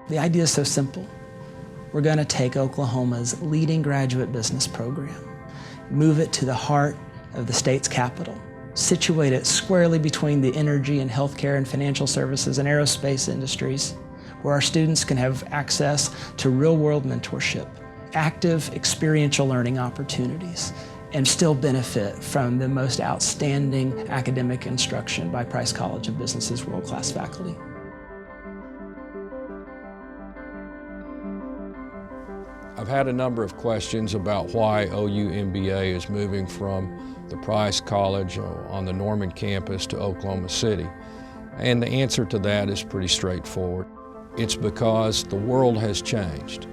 The idea is so simple. We're going to take Oklahoma's leading graduate business program, move it to the heart of the state's capital, situate it squarely between the energy and healthcare and financial services and aerospace industries, where our students can have access to real-world mentorship, active experiential learning opportunities, and still benefit from the most outstanding academic instruction by Price College of Business's world-class faculty. I've had a number of questions about why OU MBA is moving from the Price College on the Norman campus to Oklahoma City. And the answer to that is pretty straightforward. It's because the world has changed,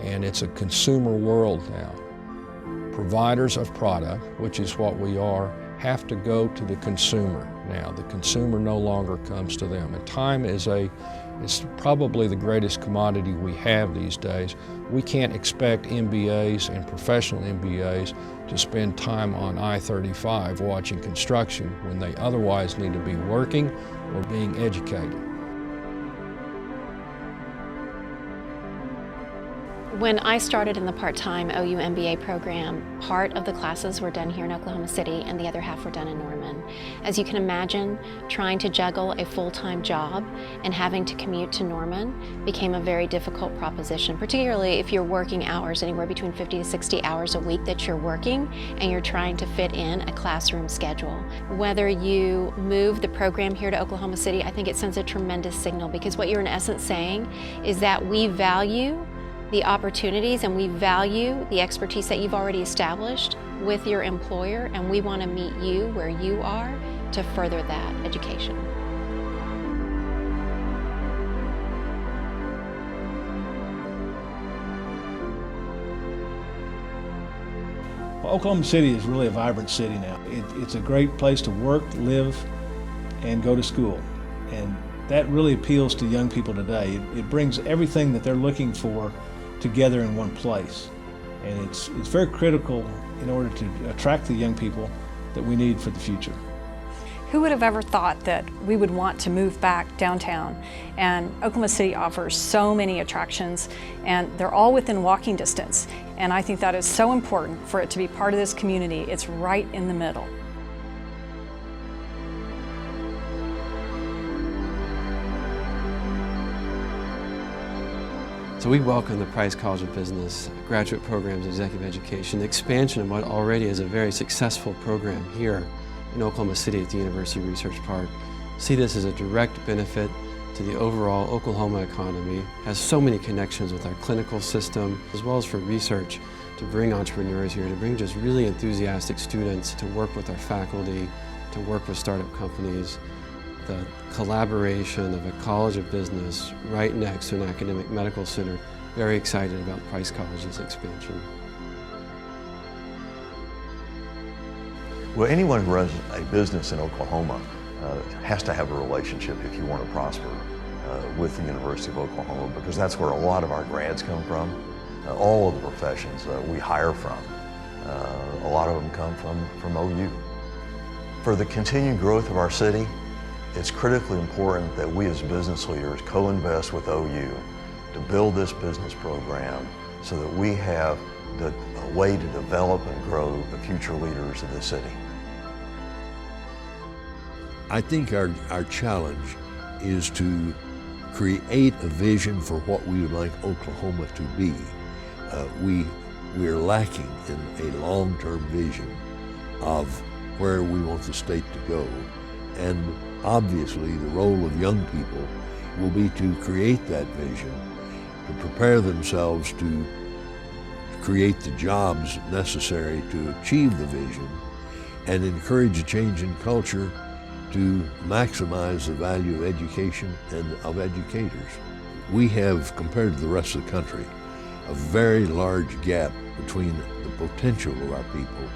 and it's a consumer world now. Providers of product, which is what we are, have to go to the consumer now. The consumer no longer comes to them. And time is probably the greatest commodity we have these days. We can't expect MBAs and professional MBAs to spend time on I-35 watching construction when they otherwise need to be working or being educated. When I started in the part-time OU MBA program, part of the classes were done here in Oklahoma City and the other half were done in Norman. As you can imagine, trying to juggle a full-time job and having to commute to Norman became a very difficult proposition, particularly if you're working hours, anywhere between 50 to 60 hours a week that you're working and you're trying to fit in a classroom schedule. Whether you move the program here to Oklahoma City, I think it sends a tremendous signal, because what you're in essence saying is that we value the opportunities and we value the expertise that you've already established with your employer, and we want to meet you where you are to further that education. Well, Oklahoma City is really a vibrant city now. It's a great place to work, live, and go to school. And that really appeals to young people today. It brings everything that they're looking for together in one place. And it's very critical in order to attract the young people that we need for the future. Who would have ever thought that we would want to move back downtown? And Oklahoma City offers so many attractions, and they're all within walking distance. And I think that is so important for it to be part of this community. It's right in the middle. So we welcome the Price College of Business graduate programs, executive education, the expansion of what already is a very successful program here in Oklahoma City at the University Research Park. See this as a direct benefit to the overall Oklahoma economy. It has so many connections with our clinical system, as well as for research, to bring entrepreneurs here, to bring just really enthusiastic students to work with our faculty, to work with startup companies. The collaboration of a College of Business right next to an academic medical center. Very excited about Price College's expansion. Well, anyone who runs a business in Oklahoma has to have a relationship, if you want to prosper, with the University of Oklahoma, because that's where a lot of our grads come from. All of the professions we hire from, a lot of them come from OU. For the continued growth of our city, it's critically important that we as business leaders co-invest with OU to build this business program so that we have a way to develop and grow the future leaders of the city. I think our challenge is to create a vision for what we would like Oklahoma to be. We're lacking in a long-term vision of where we want the state to go. And obviously, the role of young people will be to create that vision, to prepare themselves to create the jobs necessary to achieve the vision, and encourage a change in culture to maximize the value of education and of educators. We have, compared to the rest of the country, a very large gap between the potential of our people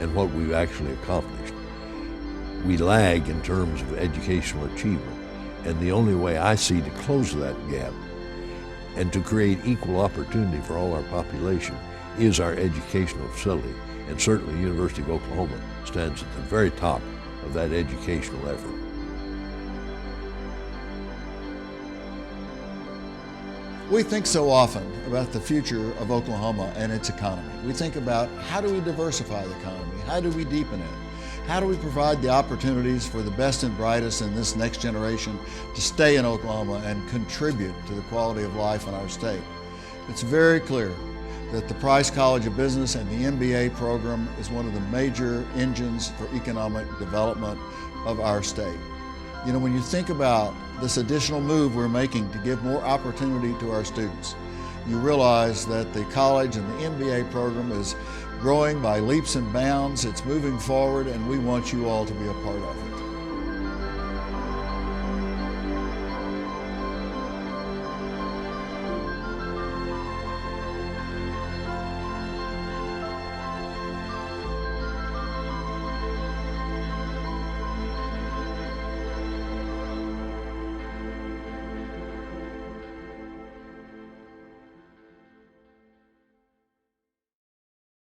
and what we've actually accomplished. We lag in terms of educational achievement, and the only way I see to close that gap and to create equal opportunity for all our population is our educational facility, and certainly the University of Oklahoma stands at the very top of that educational effort. We think so often about the future of Oklahoma and its economy. We think about how do we diversify the economy? How do we deepen it? How do we provide the opportunities for the best and brightest in this next generation to stay in Oklahoma and contribute to the quality of life in our state? It's very clear that the Price College of Business and the MBA program is one of the major engines for economic development of our state. You know, when you think about this additional move we're making to give more opportunity to our students, you realize that the college and the MBA program is growing by leaps and bounds. It's moving forward, and we want you all to be a part of it.